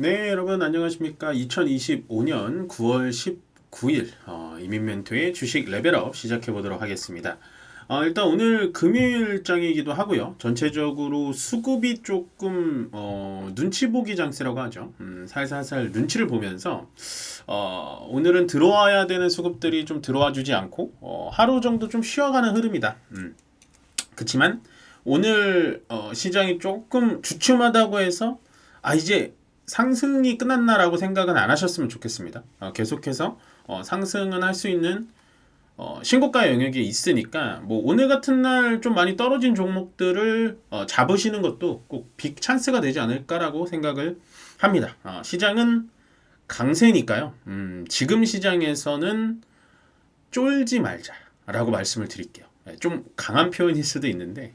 네, 여러분 안녕하십니까? 2025년 9월 19일 이민멘토의 주식 레벨업 시작해 보도록 하겠습니다. 일단 오늘 금요일장이기도 하고요. 전체적으로 수급이 조금 눈치 보기 장세라고 하죠. 살살살 눈치를 보면서 오늘은 들어와야 되는 수급들이 좀 들어와 주지 않고 하루 정도 좀 쉬어가는 흐름이다. 그렇지만 오늘 시장이 조금 주춤하다고 해서 이제 상승이 끝났나라고 생각은 안 하셨으면 좋겠습니다. 계속해서 상승은 할 수 있는 신고가 영역이 있으니까 뭐 오늘 같은 날 좀 많이 떨어진 종목들을 잡으시는 것도 꼭 빅 찬스가 되지 않을까라고 생각을 합니다. 시장은 강세니까요. 지금 시장에서는 쫄지 말자라고 말씀을 드릴게요. 좀 강한 표현일 수도 있는데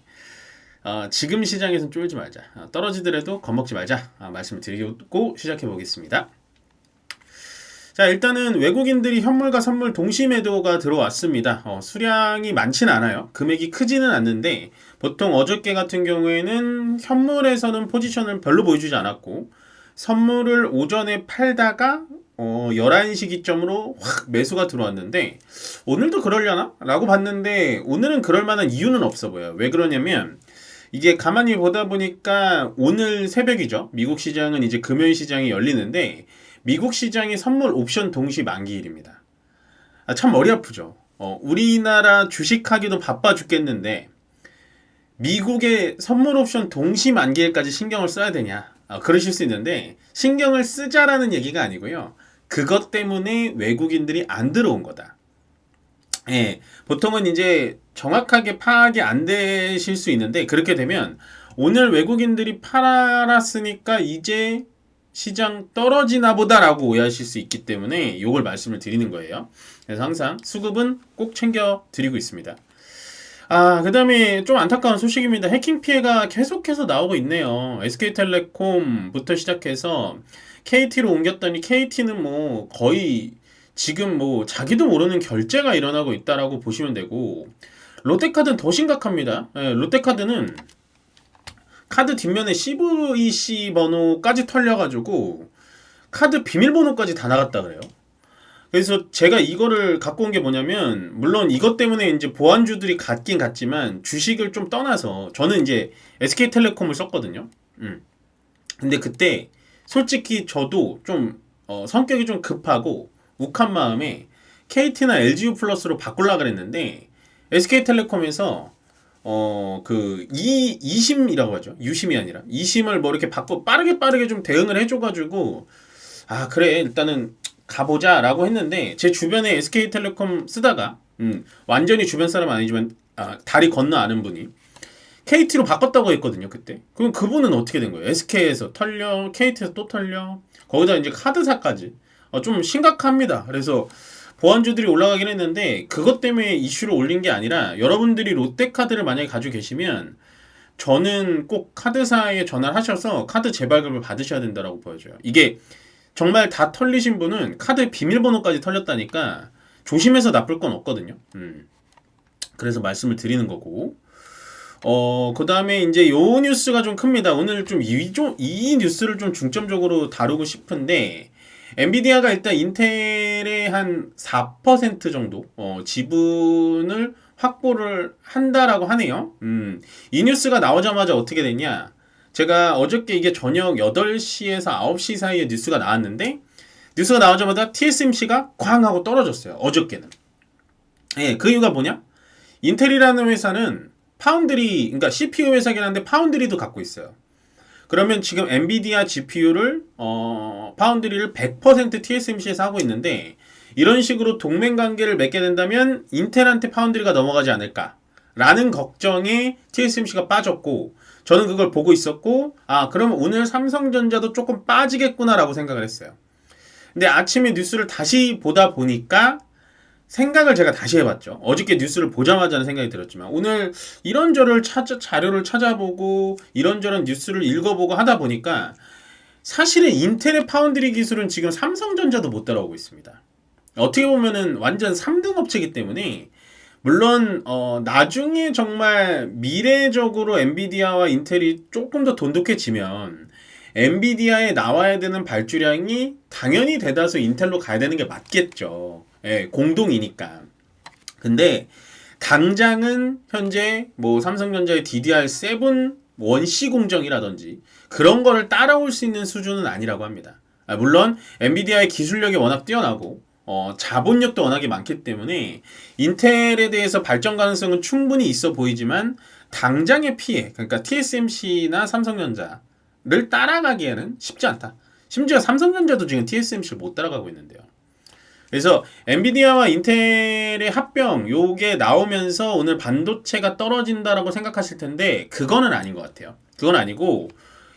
지금 시장에선 쫄지 말자. 떨어지더라도 겁먹지 말자. 말씀을 드리고 시작해 보겠습니다. 자, 일단은 외국인들이 현물과 선물 동시 매도가 들어왔습니다. 수량이 많진 않아요. 금액이 크지는 않는데 보통 어저께 같은 경우에는 현물에서는 포지션을 별로 보여주지 않았고 선물을 오전에 팔다가 11시 기점으로 확 매수가 들어왔는데 오늘도 그러려나? 라고 봤는데 오늘은 그럴 만한 이유는 없어 보여요. 왜 그러냐면 이게 가만히 보다 보니까 오늘 새벽이죠. 미국 시장은 이제 금요일 시장이 열리는데 미국 시장이 선물 옵션 동시 만기일입니다. 참 머리 아프죠. 우리나라 주식하기도 바빠 죽겠는데 미국의 선물 옵션 동시 만기일까지 신경을 써야 되냐? 그러실 수 있는데 신경을 쓰자라는 얘기가 아니고요. 그것 때문에 외국인들이 안 들어온 거다. 예, 보통은 이제 정확하게 파악이 안 되실 수 있는데 그렇게 되면 오늘 외국인들이 팔았으니까 이제 시장 떨어지나 보다라고 오해하실 수 있기 때문에 이걸 말씀을 드리는 거예요. 그래서 항상 수급은 꼭 챙겨 드리고 있습니다. 그 다음에 좀 안타까운 소식입니다. 해킹 피해가 계속해서 나오고 있네요. SK텔레콤부터 시작해서 KT로 옮겼더니 KT는 뭐 거의 지금 뭐 자기도 모르는 결제가 일어나고 있다라고 보시면 되고 롯데카드는 더 심각합니다. 롯데카드는 카드 뒷면에 CVC 번호까지 털려가지고 카드 비밀번호까지 다 나갔다 그래요. 그래서 제가 이거를 갖고 온 게 뭐냐면 물론 이것 때문에 이제 보안주들이 갔긴 갔지만 주식을 좀 떠나서 저는 이제 SK텔레콤을 썼거든요. 근데 그때 솔직히 저도 좀 성격이 좀 급하고 욱한 마음에 KT나 LGU 플러스로 바꾸려고 그랬는데 SK텔레콤에서 그 이심이라고 하죠. 유심이 아니라 이심을 뭐 이렇게 바꿔 빠르게 좀 대응을 해줘가지고 그래 일단은 가보자라고 했는데 제 주변에 SK텔레콤 쓰다가 완전히 주변 사람 아니지만 다리 건너 아는 분이 KT로 바꿨다고 했거든요 그때. 그럼 그분은 어떻게 된 거예요? SK에서 털려, KT에서 또 털려, 거기다 이제 카드사까지. 좀 심각합니다. 그래서 보안주들이 올라가긴 했는데 그것 때문에 이슈를 올린 게 아니라 여러분들이 롯데카드를 만약에 가지고 계시면 저는 꼭 카드사에 전화를 하셔서 카드 재발급을 받으셔야 된다고 보여져요. 이게 정말 다 털리신 분은 카드 비밀번호까지 털렸다니까 조심해서 나쁠 건 없거든요. 그래서 말씀을 드리는 거고. 그 다음에 이제 요 뉴스가 좀 큽니다. 오늘 좀 이 뉴스를 좀 중점적으로 다루고 싶은데 엔비디아가 일단 인텔의 한 4% 정도 지분을 확보를 한다라고 하네요. 이 뉴스가 나오자마자 어떻게 됐냐? 제가 어저께 이게 저녁 8시에서 9시 사이에 뉴스가 나왔는데 뉴스가 나오자마자 TSMC가 쾅 하고 떨어졌어요. 어저께는. 예, 그 이유가 뭐냐? 인텔이라는 회사는 파운드리, 그러니까 CPU 회사긴 한데 파운드리도 갖고 있어요. 그러면 지금 엔비디아 GPU를 파운드리를 100% TSMC에서 하고 있는데 이런 식으로 동맹 관계를 맺게 된다면 인텔한테 파운드리가 넘어가지 않을까라는 걱정에 TSMC가 빠졌고 저는 그걸 보고 있었고 그러면 오늘 삼성전자도 조금 빠지겠구나라고 생각을 했어요. 근데 아침에 뉴스를 다시 보다 보니까 생각을 제가 다시 해봤죠. 어저께 뉴스를 보자마자는 생각이 들었지만 오늘 이런저런 자료를 찾아보고 이런저런 뉴스를 읽어보고 하다 보니까 사실은 인텔의 파운드리 기술은 지금 삼성전자도 못 따라오고 있습니다. 어떻게 보면은 완전 3등 업체이기 때문에 물론 나중에 정말 미래적으로 엔비디아와 인텔이 조금 더 돈독해지면 엔비디아에 나와야 되는 발주량이 당연히 대다수 인텔로 가야 되는 게 맞겠죠. 예, 공동이니까. 근데 당장은 현재 뭐 삼성전자의 DDR7 원C 공정이라든지 그런 거를 따라올 수 있는 수준은 아니라고 합니다. 물론 엔비디아의 기술력이 워낙 뛰어나고 자본력도 워낙에 많기 때문에 인텔에 대해서 발전 가능성은 충분히 있어 보이지만 당장의 피해, 그러니까 TSMC나 삼성전자를 따라가기에는 쉽지 않다. 심지어 삼성전자도 지금 TSMC를 못 따라가고 있는데요. 그래서 엔비디아와 인텔의 합병 요게 나오면서 오늘 반도체가 떨어진다라고 생각하실 텐데 그거는 아닌 것 같아요. 그건 아니고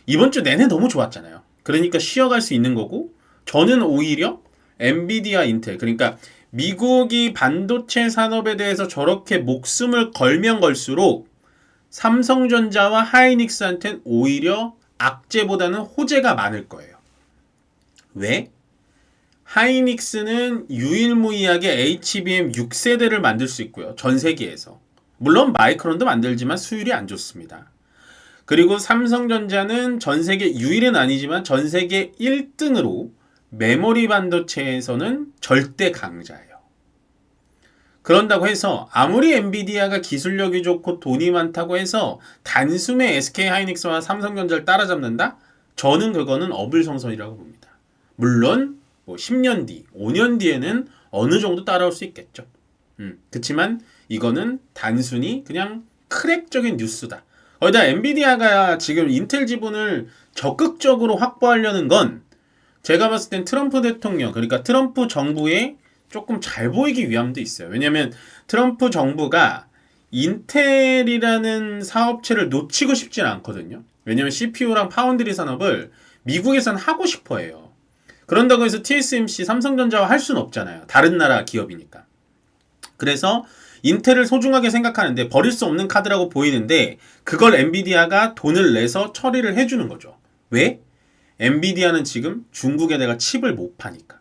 이번 주 내내 너무 좋았잖아요. 그러니까 쉬어갈 수 있는 거고 저는 오히려 엔비디아, 인텔 그러니까 미국이 반도체 산업에 대해서 저렇게 목숨을 걸면 걸수록 삼성전자와 하이닉스한테는 오히려 악재보다는 호재가 많을 거예요. 왜? 하이닉스는 유일무이하게 HBM 6세대를 만들 수 있고요. 전 세계에서. 물론 마이크론도 만들지만 수율이 안 좋습니다. 그리고 삼성전자는 전 세계 유일은 아니지만 전 세계 1등으로 메모리 반도체에서는 절대 강자예요. 그런다고 해서 아무리 엔비디아가 기술력이 좋고 돈이 많다고 해서 단숨에 SK하이닉스와 삼성전자를 따라잡는다? 저는 그거는 어불성설이라고 봅니다. 물론 뭐 10년 뒤, 5년 뒤에는 어느 정도 따라올 수 있겠죠. 그렇지만 이거는 단순히 그냥 크랙적인 뉴스다. 거기다 엔비디아가 지금 인텔 지분을 적극적으로 확보하려는 건 제가 봤을 땐 트럼프 대통령, 그러니까 트럼프 정부에 조금 잘 보이기 위함도 있어요. 왜냐면 트럼프 정부가 인텔이라는 사업체를 놓치고 싶진 않거든요. 왜냐면 CPU랑 파운드리 산업을 미국에선 하고 싶어 해요. 그런다고 해서 TSMC, 삼성전자와 할 수는 없잖아요. 다른 나라 기업이니까. 그래서 인텔을 소중하게 생각하는데 버릴 수 없는 카드라고 보이는데 그걸 엔비디아가 돈을 내서 처리를 해주는 거죠. 왜? 엔비디아는 지금 중국에다가 칩을 못 파니까.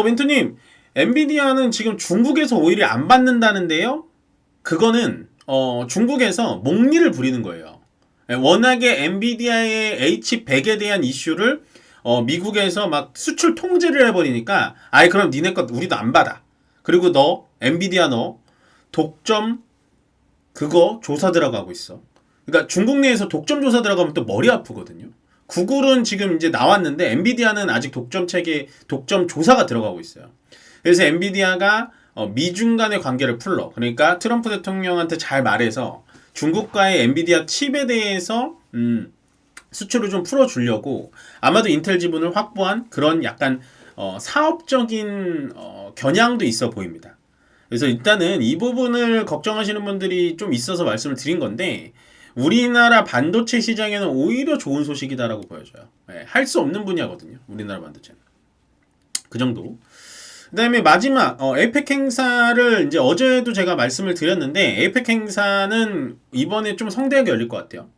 멘토님, 엔비디아는 지금 중국에서 오히려 안 받는다는데요? 그거는 중국에서 목리를 부리는 거예요. 워낙에 엔비디아의 H100에 대한 이슈를 미국에서 막 수출 통제를 해버리니까 아이 그럼 니네 것 우리도 안 받아. 그리고 너 엔비디아 너 독점 그거 조사 들어가고 있어. 그러니까 중국 내에서 독점 조사 들어가면 또 머리 아프거든요. 구글은 지금 이제 나왔는데 엔비디아는 아직 독점 체계 독점 조사가 들어가고 있어요. 그래서 엔비디아가 미중 간의 관계를 풀러 그러니까 트럼프 대통령한테 잘 말해서 중국과의 엔비디아 칩에 대해서 수출을 좀 풀어주려고 아마도 인텔 지분을 확보한 그런 약간 사업적인 겨냥도 있어 보입니다. 그래서 일단은 이 부분을 걱정하시는 분들이 좀 있어서 말씀을 드린 건데 우리나라 반도체 시장에는 오히려 좋은 소식이다라고 보여져요. 할 수 없는 분야거든요. 우리나라 반도체는. 그 정도. 그 다음에 마지막 에이펙 행사를 이제 어제도 제가 말씀을 드렸는데 에이펙 행사는 이번에 좀 성대하게 열릴 것 같아요.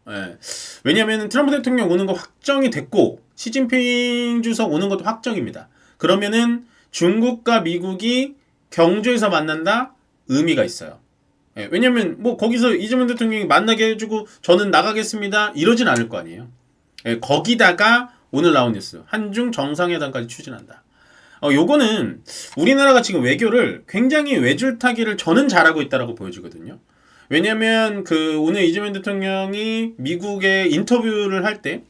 왜냐하면 트럼프 대통령 오는 거 확정이 됐고 시진핑 주석 오는 것도 확정입니다. 그러면은 중국과 미국이 경주에서 만난다? 의미가 있어요. 왜냐면 뭐 거기서 이재명 대통령이 만나게 해주고 저는 나가겠습니다 이러진 않을 거 아니에요. 거기다가 오늘 나온 뉴스 한중 정상회담까지 추진한다. 요거는 우리나라가 지금 외교를 굉장히 외줄타기를 저는 잘하고 있다라고 보여주거든요. 왜냐면 오늘 이재명 대통령이 미국에 인터뷰를 할 때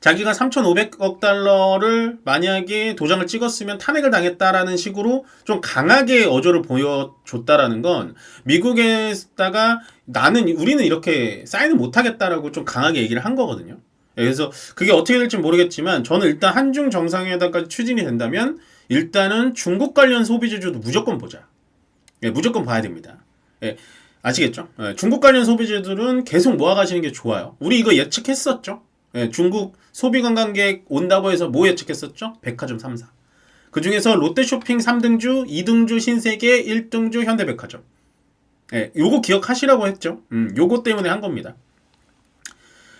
자기가 3,500억 달러를 만약에 도장을 찍었으면 탄핵을 당했다라는 식으로 좀 강하게 어조를 보여줬다라는 건 미국에다가 우리는 이렇게 사인을 못하겠다라고 좀 강하게 얘기를 한 거거든요. 그래서 그게 어떻게 될지 모르겠지만 저는 일단 한중 정상회담까지 추진이 된다면 일단은 중국 관련 소비주도 무조건 보자. 무조건 봐야 됩니다. 아시겠죠? 중국 관련 소비주들은 계속 모아가시는 게 좋아요. 우리 이거 예측했었죠? 중국 소비 관광객 온다고 해서 뭐 예측했었죠? 백화점 3사. 그 중에서 롯데쇼핑 3등주, 2등주 신세계, 1등주 현대백화점. 요거 기억하시라고 했죠? 요거 때문에 한 겁니다.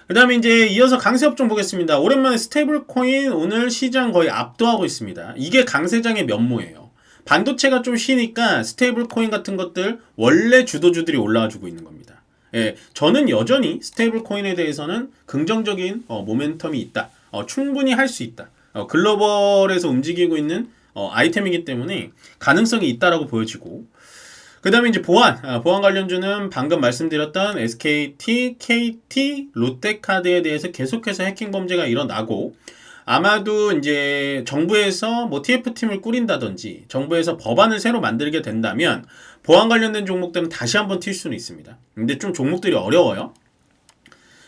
그 다음에 이제 이어서 강세 업종 보겠습니다. 오랜만에 스테이블 코인 오늘 시장 거의 압도하고 있습니다. 이게 강세장의 면모예요. 반도체가 좀 쉬니까 스테이블 코인 같은 것들 원래 주도주들이 올라와주고 있는 겁니다. 예, 저는 여전히 스테이블 코인에 대해서는 긍정적인 모멘텀이 있다. 충분히 할 수 있다. 글로벌에서 움직이고 있는 아이템이기 때문에 가능성이 있다라고 보여지고, 그 다음에 이제 보안 관련주는 방금 말씀드렸던 SKT, KT, 롯데카드에 대해서 계속해서 해킹 범죄가 일어나고, 아마도 이제 정부에서 뭐 TF팀을 꾸린다든지 정부에서 법안을 새로 만들게 된다면 보안 관련된 종목들은 다시 한번 튈 수는 있습니다. 근데 좀 종목들이 어려워요.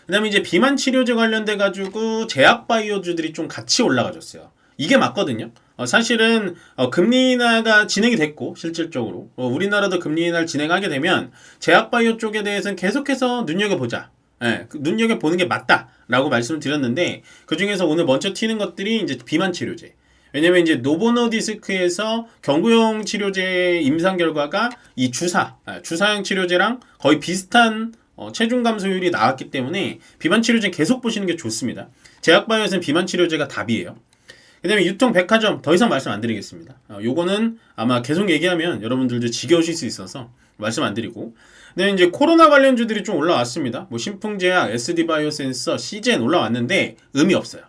그 다음에 이제 비만 치료제 관련돼 가지고 제약 바이오주들이 좀 같이 올라가졌어요. 이게 맞거든요. 사실은 금리 인하가 진행이 됐고, 실질적으로 우리나라도 금리 인하를 진행하게 되면 제약 바이오 쪽에 대해서는 계속해서 눈여겨보자. 예, 눈여겨보는 게 맞다라고 말씀을 드렸는데, 그 중에서 오늘 먼저 튀는 것들이 이제 비만 치료제. 왜냐면 이제 노보노디스크에서 경구용 치료제 임상 결과가 이 주사형 치료제랑 거의 비슷한 체중 감소율이 나왔기 때문에 비만 치료제 계속 보시는 게 좋습니다. 제약바이오에서는 비만 치료제가 답이에요. 그 다음에 유통 백화점 더 이상 말씀 안 드리겠습니다. 요거는 아마 계속 얘기하면 여러분들도 지겨우실 수 있어서 말씀 안 드리고, 네, 이제 코로나 관련주들이 좀 올라왔습니다. 뭐 신풍제약, SD바이오센서, CGN 올라왔는데 의미 없어요.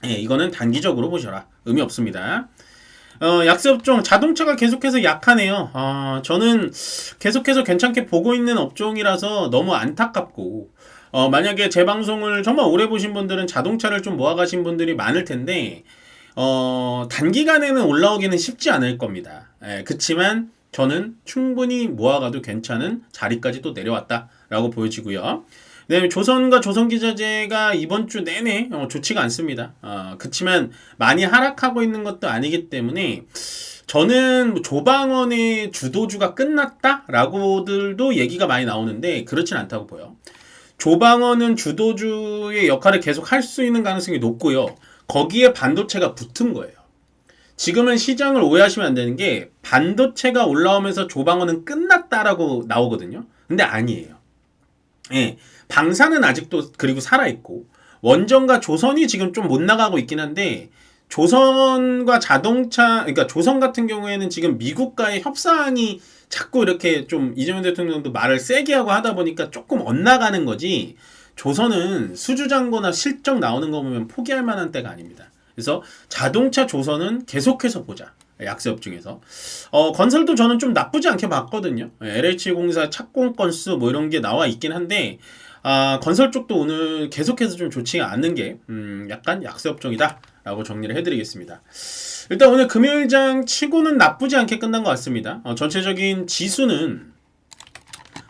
예, 이거는 단기적으로 보셔라. 의미 없습니다. 약세업종 자동차가 계속해서 약하네요. 저는 계속해서 괜찮게 보고 있는 업종이라서 너무 안타깝고, 만약에 제 방송을 정말 오래 보신 분들은 자동차를 좀 모아가신 분들이 많을 텐데, 단기간에는 올라오기는 쉽지 않을 겁니다. 예, 그치만 저는 충분히 모아가도 괜찮은 자리까지 또 내려왔다라고 보여지고요. 네, 조선과 조선기자재가 이번 주 내내 좋지가 않습니다. 그치만 많이 하락하고 있는 것도 아니기 때문에 저는 조방원의 주도주가 끝났다라고들도 얘기가 많이 나오는데 그렇진 않다고 보여. 조방원은 주도주의 역할을 계속 할 수 있는 가능성이 높고요. 거기에 반도체가 붙은 거예요. 지금은 시장을 오해하시면 안 되는 게 반도체가 올라오면서 조방원은 끝났다라고 나오거든요. 근데 아니에요. 예, 방사는 아직도 그리고 살아있고, 원전과 조선이 지금 좀 못 나가고 있긴 한데, 조선과 자동차, 그러니까 조선 같은 경우에는 지금 미국과의 협상이 자꾸 이렇게 좀 이재명 대통령도 말을 세게 하고 하다 보니까 조금 엇나가는 거지, 조선은 수주잔고나 실적 나오는 거 보면 포기할 만한 때가 아닙니다. 그래서 자동차 조선은 계속해서 보자. 약세업 중에서. 건설도 저는 좀 나쁘지 않게 봤거든요. LH공사 착공 건수 뭐 이런 게 나와 있긴 한데, 건설 쪽도 오늘 계속해서 좀 좋지가 않는 게, 약간 약세업종이다 라고 정리를 해드리겠습니다. 일단 오늘 금요일장 치고는 나쁘지 않게 끝난 것 같습니다. 전체적인 지수는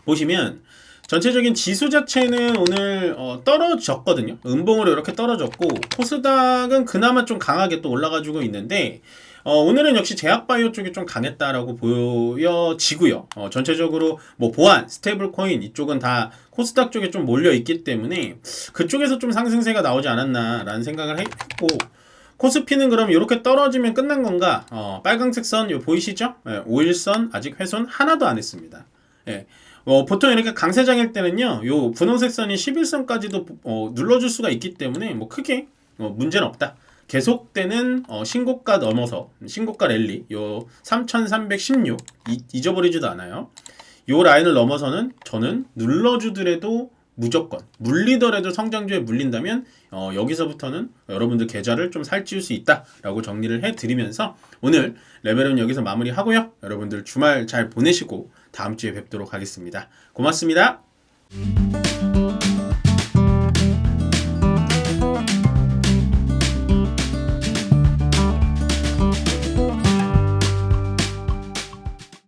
보시면, 전체적인 지수 자체는 오늘 떨어졌거든요. 음봉으로 이렇게 떨어졌고, 코스닥은 그나마 좀 강하게 또 올라가지고 있는데, 오늘은 역시 제약바이오 쪽이 좀 강했다라고 보여지고요. 전체적으로 뭐 보안, 스테이블 코인 이쪽은 다 코스닥 쪽에 좀 몰려 있기 때문에 그쪽에서 좀 상승세가 나오지 않았나라는 생각을 했고, 코스피는 그럼 이렇게 떨어지면 끝난 건가? 빨강색 선 요 보이시죠? 5일선 아직 훼손 하나도 안 했습니다. 예. 보통 이렇게 강세장일 때는요, 요 분홍색 선이 11선까지도 눌러줄 수가 있기 때문에 뭐 크게 문제는 없다. 계속되는 신고가 넘어서 신고가 랠리 요 3316 잊어버리지도 않아요. 요 라인을 넘어서는 저는 눌러주더라도 무조건 물리더라도 성장주에 물린다면 여기서부터는 여러분들 계좌를 좀 살찌울 수 있다라고 정리를 해드리면서 오늘 레벨은 여기서 마무리하고요. 여러분들 주말 잘 보내시고 다음 주에 뵙도록 하겠습니다. 고맙습니다.